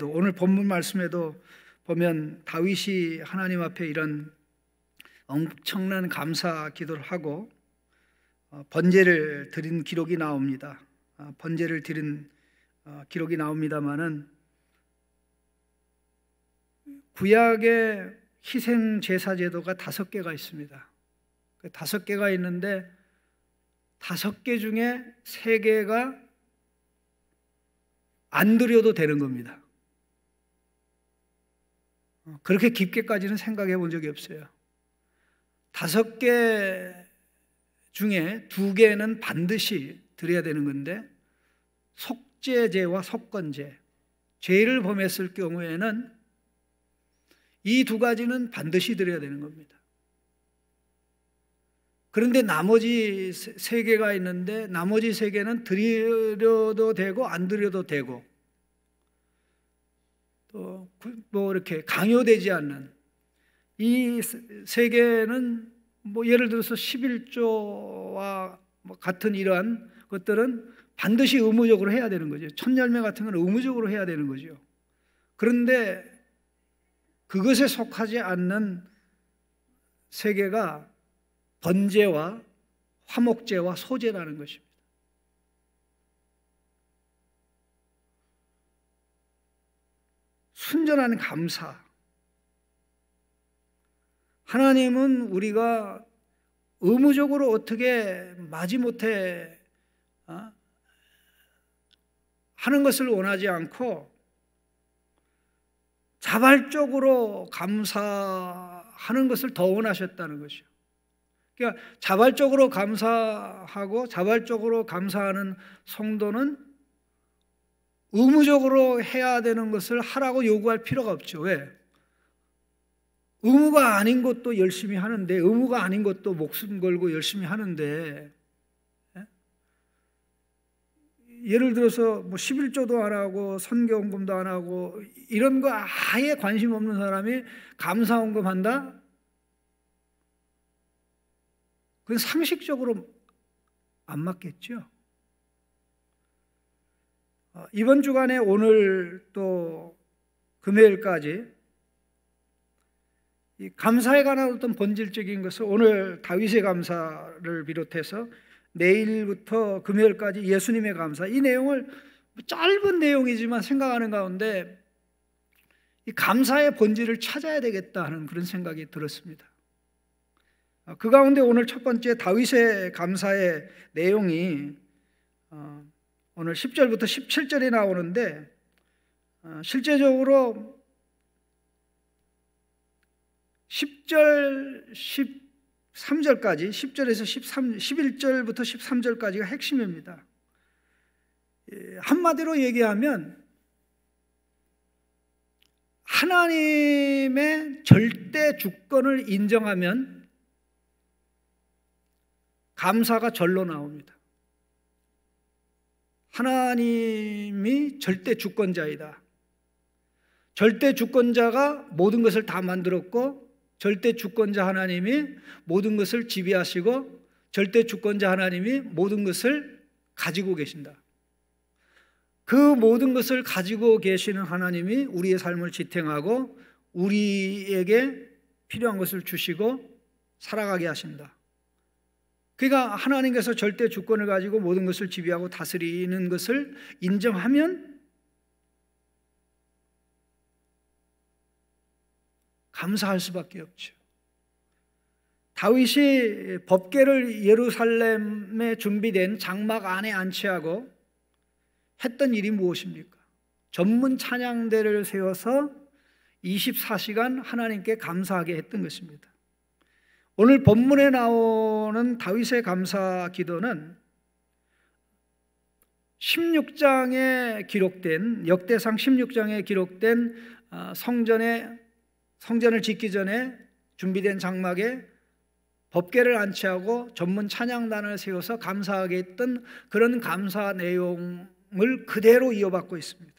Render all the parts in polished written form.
오늘 본문 말씀에도 보면 다윗이 하나님 앞에 이런 엄청난 감사 기도를 하고 번제를 드린 기록이 나옵니다. 번제를 드린 기록이 나옵니다마는 구약의 희생 제사 제도가 5개가 있습니다. 그 5개가 있는데 5개 중에 3개가 안 드려도 되는 겁니다. 그렇게 깊게까지는 생각해 본 적이 없어요. 5개 중에 2개는 반드시 드려야 되는 건데, 속죄제와 속건제, 죄를 범했을 경우에는 이 2가지는 반드시 드려야 되는 겁니다. 그런데 나머지 3개가 있는데, 나머지 3개는 드려도 되고 안 드려도 되고, 또 뭐 이렇게 강요되지 않는 이 3개는 예를 들어서 11조와 같은 이러한 것들은 반드시 의무적으로 해야 되는 거죠. 첫열매 같은 건 의무적으로 해야 되는 거죠. 그런데 그것에 속하지 않는 3개가 번제와 화목제와 소제라는 것입니다. 순전한 감사. 하나님은 우리가 의무적으로 어떻게 마지못해 하는 것을 원하지 않고 자발적으로 감사하는 것을 더 원하셨다는 것이요. 그러니까 자발적으로 감사하고 자발적으로 감사하는 성도는 의무적으로 해야 되는 것을 하라고 요구할 필요가 없죠. 왜? 의무가 아닌 것도 열심히 하는데, 의무가 아닌 것도 목숨 걸고 열심히 하는데, 예를 들어서 11조도 안 하고 선교헌금도 안 하고 이런 거 아예 관심 없는 사람이 감사헌금 한다? 그건 상식적으로 안 맞겠죠. 이번 주간에 오늘 또 금요일까지 이 감사에 관한 어떤 본질적인 것을, 오늘 다윗의 감사를 비롯해서 내일부터 금요일까지 예수님의 감사, 이 내용을 짧은 내용이지만 생각하는 가운데 이 감사의 본질을 찾아야 되겠다 하는 그런 생각이 들었습니다. 그 가운데 오늘 첫 번째 다윗의 감사의 내용이 오늘 10절부터 17절에 나오는데, 실제적으로 10절, 13절까지, 10절에서 11절부터 13절까지가 핵심입니다. 한마디로 얘기하면 하나님의 절대 주권을 인정하면 감사가 절로 나옵니다. 하나님이 절대 주권자이다. 절대 주권자가 모든 것을 다 만들었고, 절대 주권자 하나님이 모든 것을 지배하시고, 절대 주권자 하나님이 모든 것을 가지고 계신다. 그 모든 것을 가지고 계시는 하나님이 우리의 삶을 지탱하고 우리에게 필요한 것을 주시고 살아가게 하신다. 그러니까 하나님께서 절대 주권을 가지고 모든 것을 지배하고 다스리는 것을 인정하면 감사할 수밖에 없죠. 다윗이 법궤를 예루살렘에 준비된 장막 안에 안치하고 했던 일이 무엇입니까? 전문 찬양대를 세워서 24시간 하나님께 감사하게 했던 것입니다. 오늘 본문에 나오는 다윗의 감사 기도는 16장에 기록된, 역대상 16장에 기록된 성전을 짓기 전에 준비된 장막에 법궤를 안치하고 전문 찬양단을 세워서 감사하게 했던 그런 감사 내용을 그대로 이어받고 있습니다.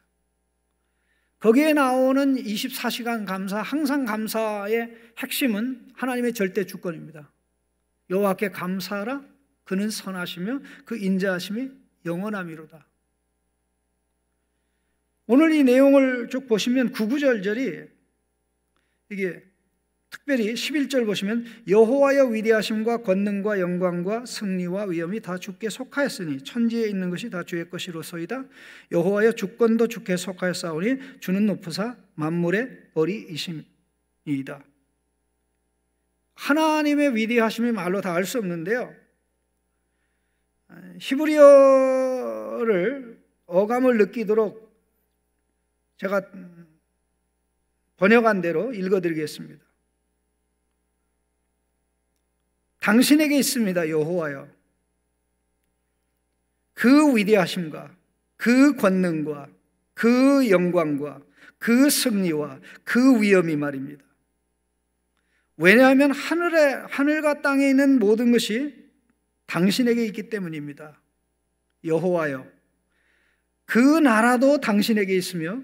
거기에 나오는 24시간 감사, 항상 감사의 핵심은 하나님의 절대 주권입니다. 여호와께 감사하라, 그는 선하시며 그 인자하심이 영원함이로다. 오늘 이 내용을 쭉 보시면 구구절절이 이게 특별히 11절 보시면 여호와여 위대하심과 권능과 영광과 승리와 위엄이 다 주께 속하였으니 천지에 있는 것이 다 주의 것이로소이다. 여호와여 주권도 주께 속하였사오니 주는 높으사 만물의 어리이심이다. 하나님의 위대하심이 말로 다 알 수 없는데요, 히브리어를 어감을 느끼도록 제가 번역한 대로 읽어드리겠습니다. 당신에게 있습니다, 여호와여. 그 위대하심과 그 권능과 그 영광과 그 승리와 그 위엄이 말입니다. 왜냐하면 하늘과 땅에 있는 모든 것이 당신에게 있기 때문입니다. 여호와여, 그 나라도 당신에게 있으며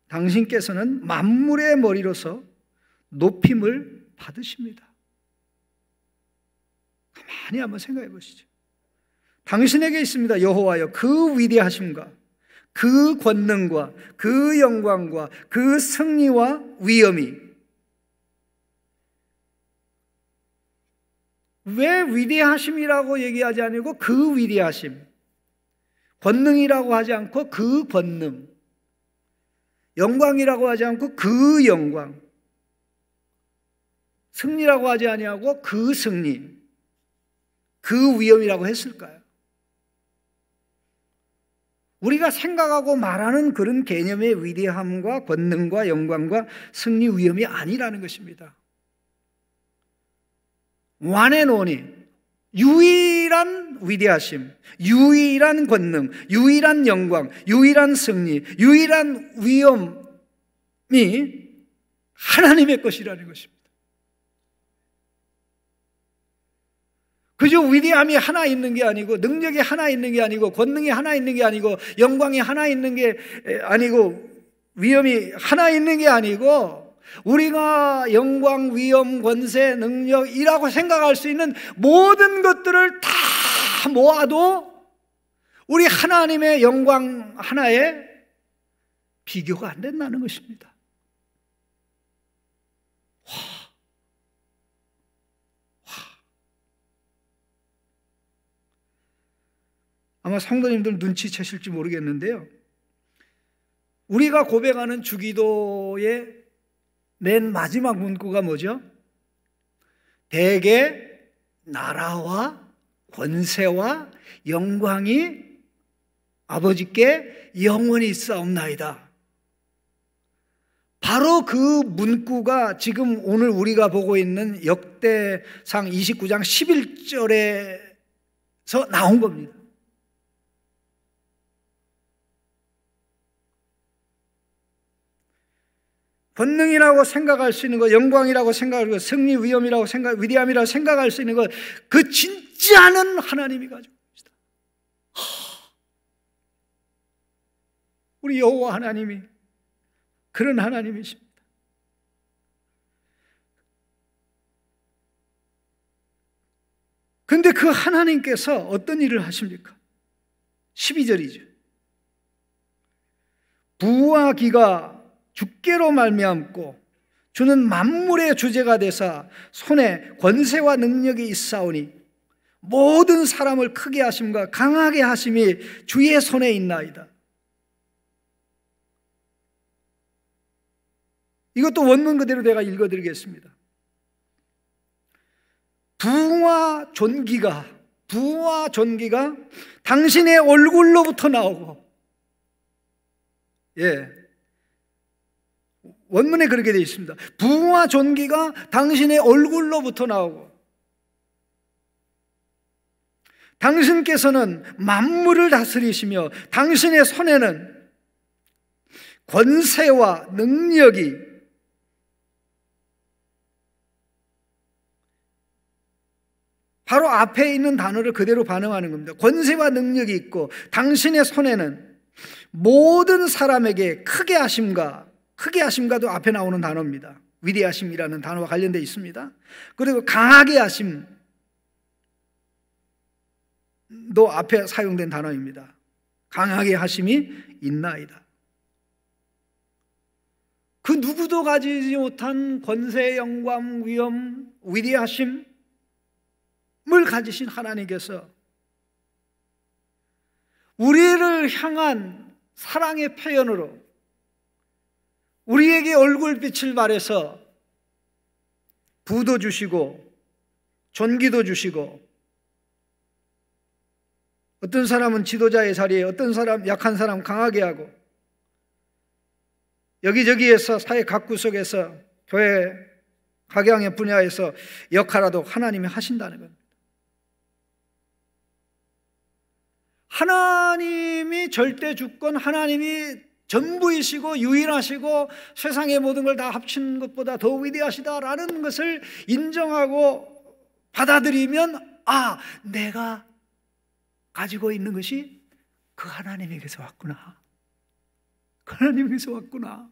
당신께서는 만물의 머리로서 높임을 받으십니다. 가만히 한번 생각해 보시죠. 당신에게 있습니다, 여호와여. 그 위대하심과 그 권능과 그 영광과 그 승리와 위엄이. 왜 위대하심이라고 얘기하지 않고 그 위대하심, 권능이라고 하지 않고 그 권능, 영광이라고 하지 않고 그 영광, 승리라고 하지 아니하고 그 승리, 그 위엄이라고 했을까요? 우리가 생각하고 말하는 그런 개념의 위대함과 권능과 영광과 승리, 위엄이 아니라는 것입니다. one and only, 유일한 위대하심, 유일한 권능, 유일한 영광, 유일한 승리, 유일한 위엄이 하나님의 것이라는 것입니다. 그저 위대함이 하나 있는 게 아니고, 능력이 하나 있는 게 아니고, 권능이 하나 있는 게 아니고, 영광이 하나 있는 게 아니고, 위엄이 하나 있는 게 아니고, 우리가 영광, 위엄, 권세, 능력이라고 생각할 수 있는 모든 것들을 다 모아도 우리 하나님의 영광 하나에 비교가 안 된다는 것입니다. 아마 성도님들 눈치채실지 모르겠는데요, 우리가 고백하는 주기도의 맨 마지막 문구가 뭐죠? 대개 나라와 권세와 영광이 아버지께 영원히 있사옵나이다. 바로 그 문구가 지금 오늘 우리가 보고 있는 역대상 29장 11절에서 나온 겁니다. 권능이라고 생각할 수 있는 것, 영광이라고 생각하고 승리, 위엄이라고 위대함이라고 생각할 수 있는 것, 그 진짜는 하나님이 가지고 계시다. 우리 여호와 하나님이 그런 하나님이십니다. 그런데 그 하나님께서 어떤 일을 하십니까? 12절이죠. 부와 기가 주께로 말미암고 주는 만물의 주제가 되사 손에 권세와 능력이 있사오니 모든 사람을 크게 하심과 강하게 하심이 주의 손에 있나이다. 이것도 원문 그대로 내가 읽어드리겠습니다. 부와 존귀가 당신의 얼굴로부터 나오고, 원문에 그렇게 되어 있습니다. 부와 존귀가 당신의 얼굴로부터 나오고, 당신께서는 만물을 다스리시며 당신의 손에는 권세와 능력이, 바로 앞에 있는 단어를 그대로 반응하는 겁니다. 권세와 능력이 있고 당신의 손에는 모든 사람에게 크게 하심과도 앞에 나오는 단어입니다. 위대하심이라는 단어와 관련되어 있습니다. 그리고 강하게 하심도 앞에 사용된 단어입니다. 강하게 하심이 있나이다. 그 누구도 가지지 못한 권세, 영광, 위엄, 위대하심을 가지신 하나님께서 우리를 향한 사랑의 표현으로 우리에게 얼굴빛을 발해서 부도 주시고 존귀도 주시고, 어떤 사람은 지도자의 자리에, 어떤 사람 약한 사람 강하게 하고, 여기저기에서 사회 각구석에서 교회 각양의 분야에서 역할하도록 하나님이 하신다는 겁니다. 하나님이 절대 주권, 하나님이 전부이시고 유일하시고 세상의 모든 걸 다 합친 것보다 더 위대하시다라는 것을 인정하고 받아들이면, 아, 내가 가지고 있는 것이 그 하나님에게서 왔구나. 그 하나님에게서 왔구나.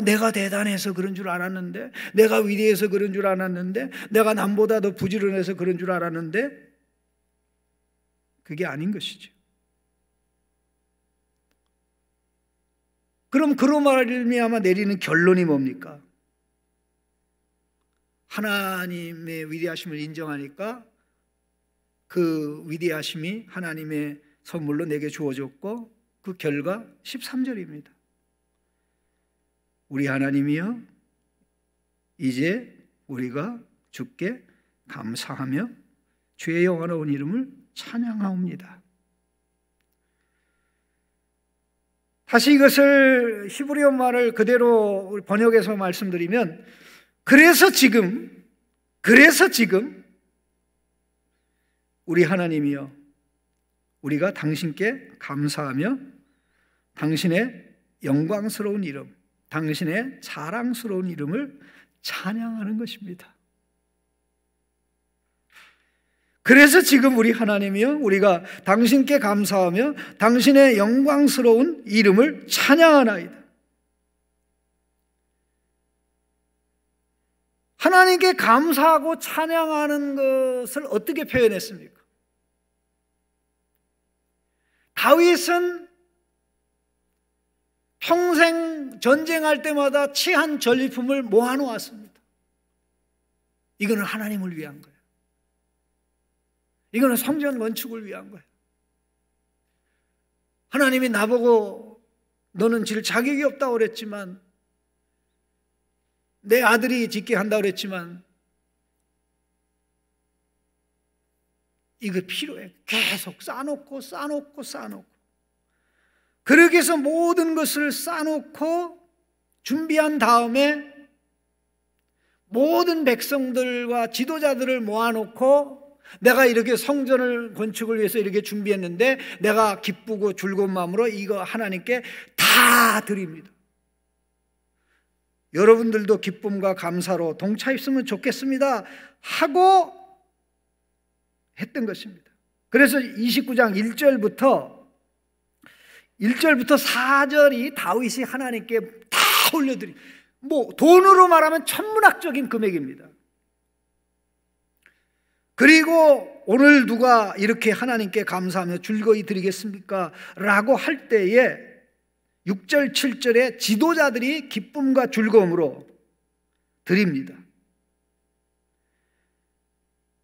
내가 대단해서 그런 줄 알았는데, 내가 위대해서 그런 줄 알았는데, 내가 남보다 더 부지런해서 그런 줄 알았는데, 그게 아닌 것이죠. 그럼 그로 말미암아 내리는 결론이 뭡니까? 하나님의 위대하심을 인정하니까 그 위대하심이 하나님의 선물로 내게 주어졌고, 그 결과 13절입니다. 우리 하나님이여, 이제 우리가 주께 감사하며 주의 영화로운 이름을 찬양하옵니다. 다시 이것을 히브리어 말을 그대로 번역해서 말씀드리면, 그래서 지금 우리 하나님이여, 우리가 당신께 감사하며 당신의 영광스러운 이름, 당신의 자랑스러운 이름을 찬양하는 것입니다. 그래서 지금 우리 하나님이여, 우리가 당신께 감사하며 당신의 영광스러운 이름을 찬양하나이다. 하나님께 감사하고 찬양하는 것을 어떻게 표현했습니까? 다윗은 평생 전쟁할 때마다 취한 전리품을 모아놓았습니다. 이거는 하나님을 위한 거예요. 이거는 성전 건축을 위한 거예요. 하나님이 나보고 너는 질 자격이 없다고 그랬지만, 내 아들이 짓게 한다고 그랬지만, 이거 필요해. 계속 쌓아놓고 그렇게 해서 모든 것을 쌓아놓고 준비한 다음에 모든 백성들과 지도자들을 모아놓고, 내가 이렇게 성전을 건축을 위해서 이렇게 준비했는데 내가 기쁘고 즐거운 마음으로 이거 하나님께 다 드립니다. 여러분들도 기쁨과 감사로 동차있으면 좋겠습니다 하고 했던 것입니다. 그래서 29장 1절부터 4절이 다윗이 하나님께 다 올려드린, 돈으로 말하면 천문학적인 금액입니다. 그리고 오늘 누가 이렇게 하나님께 감사하며 즐거이 드리겠습니까? 라고 할 때에 6절 7절에 지도자들이 기쁨과 즐거움으로 드립니다.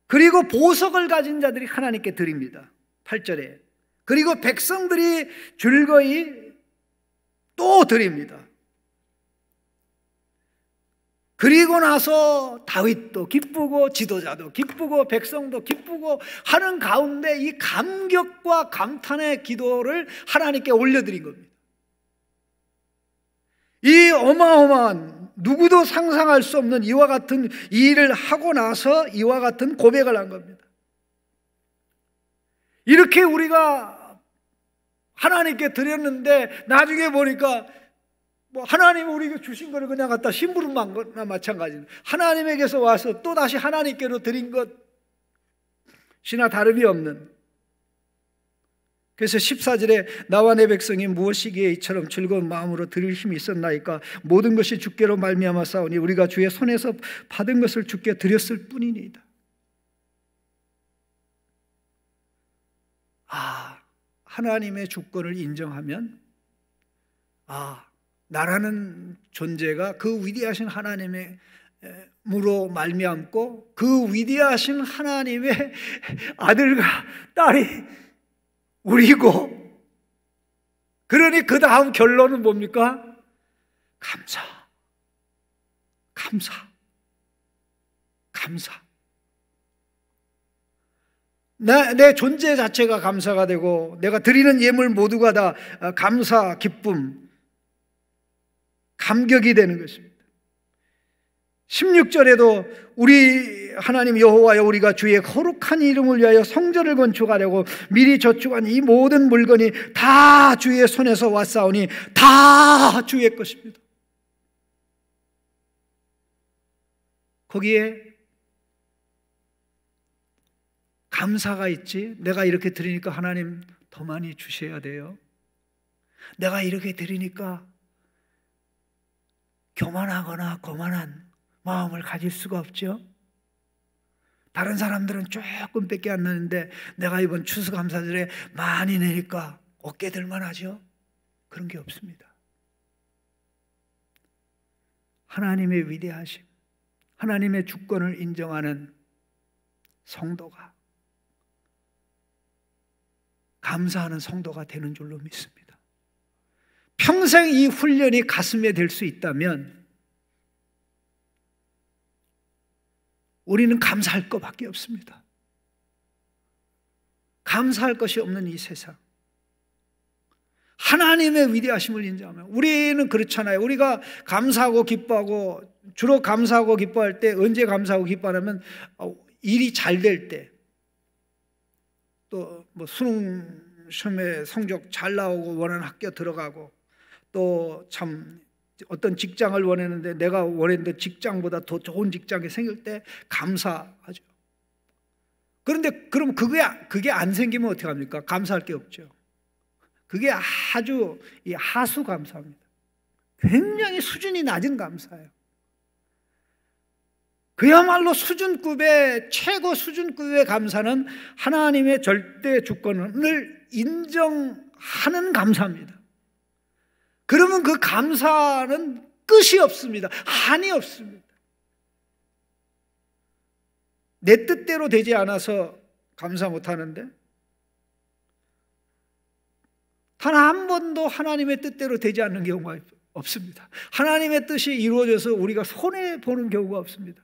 그리고 보석을 가진 자들이 하나님께 드립니다. 8절에. 그리고 백성들이 즐거이 또 드립니다. 그리고 나서 다윗도 기쁘고 지도자도 기쁘고 백성도 기쁘고 하는 가운데 이 감격과 감탄의 기도를 하나님께 올려드린 겁니다. 이 어마어마한, 누구도 상상할 수 없는 이와 같은 일을 하고 나서 이와 같은 고백을 한 겁니다. 이렇게 우리가 하나님께 드렸는데 나중에 보니까 하나님이 우리에게 주신 거를 그냥 갖다 심부름한 거나 마찬가지입니다. 하나님에게서 와서 또 다시 하나님께로 드린 것이나 다름이 없는. 그래서 14절에 나와 내 백성이 무엇이기에 이처럼 즐거운 마음으로 드릴 힘이 있었나이까? 모든 것이 주께로 말미암아 싸우니 우리가 주의 손에서 받은 것을 주께 드렸을 뿐이니이다. 하나님의 주권을 인정하면 나라는 존재가 그 위대하신 하나님의 무로 말미암고 그 위대하신 하나님의 아들과 딸이 우리고, 그러니 그 다음 결론은 뭡니까? 감사, 감사, 감사. 내 존재 자체가 감사가 되고 내가 드리는 예물 모두가 다 감사, 기쁨, 감격이 되는 것입니다. 16절에도 우리 하나님 여호와여, 우리가 주의 거룩한 이름을 위하여 성전을 건축하려고 미리 저축한 이 모든 물건이 다 주의 손에서 왔사오니 다 주의 것입니다. 거기에 감사가 있지. 내가 이렇게 드리니까 하나님 더 많이 주셔야 돼요. 내가 이렇게 드리니까 교만하거나 거만한 마음을 가질 수가 없죠. 다른 사람들은 조금밖에 안 나는데 내가 이번 추수감사절에 많이 내니까 어깨 들만 하죠. 그런 게 없습니다. 하나님의 위대하심, 하나님의 주권을 인정하는 성도가, 감사하는 성도가 되는 줄로 믿습니다. 평생 이 훈련이 가슴에 될 수 있다면 우리는 감사할 것밖에 없습니다. 감사할 것이 없는 이 세상, 하나님의 위대하심을 인정하면, 우리는 그렇잖아요. 우리가 감사하고 기뻐하고, 주로 감사하고 기뻐할 때, 언제 감사하고 기뻐하냐면 일이 잘 될 때, 또 뭐 수능 시험에 성적 잘 나오고 원하는 학교 들어가고, 또 참 어떤 직장을 원했는데 내가 원했던 직장보다 더 좋은 직장이 생길 때 감사하죠. 그런데 그럼 그게 안 생기면 어떻게 합니까? 감사할 게 없죠. 그게 아주 하수 감사입니다. 굉장히 수준이 낮은 감사예요. 그야말로 수준급의, 최고 수준급의 감사는 하나님의 절대 주권을 인정하는 감사입니다. 그러면 그 감사는 끝이 없습니다. 한이 없습니다. 내 뜻대로 되지 않아서 감사 못하는데, 단 한 번도 하나님의 뜻대로 되지 않는 경우가 없습니다. 하나님의 뜻이 이루어져서 우리가 손해보는 경우가 없습니다.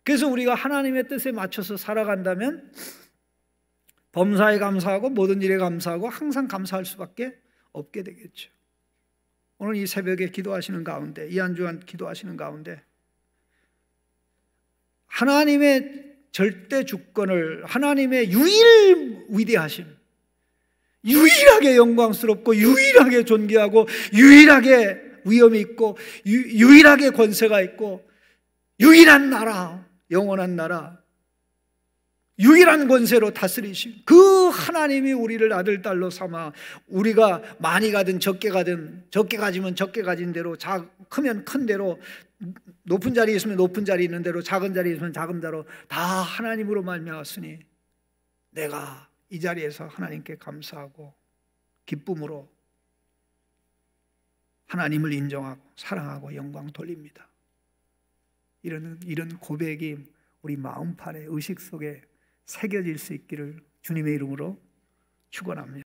그래서 우리가 하나님의 뜻에 맞춰서 살아간다면 범사에 감사하고 모든 일에 감사하고 항상 감사할 수밖에 없게 되겠죠. 오늘 이 새벽에 기도하시는 가운데, 이 한 주간 기도하시는 가운데 하나님의 절대 주권을, 하나님의 유일 위대하심, 유일하게 영광스럽고 유일하게 존귀하고 유일하게 위엄이 있고 유일하게 권세가 있고 유일한 나라, 영원한 나라, 유일한 권세로 다스리신 그 하나님이 우리를 아들, 딸로 삼아 우리가 많이 가든 적게 가든, 적게 가지면 적게 가진 대로, 크면 큰 대로, 높은 자리에 있으면 높은 자리에 있는 대로, 작은 자리에 있으면 작은 대로 다 하나님으로 말미암았으니 내가 이 자리에서 하나님께 감사하고 기쁨으로 하나님을 인정하고 사랑하고 영광 돌립니다. 이런 고백이 우리 마음판에, 의식 속에 새겨질 수 있기를 주님의 이름으로 축원합니다.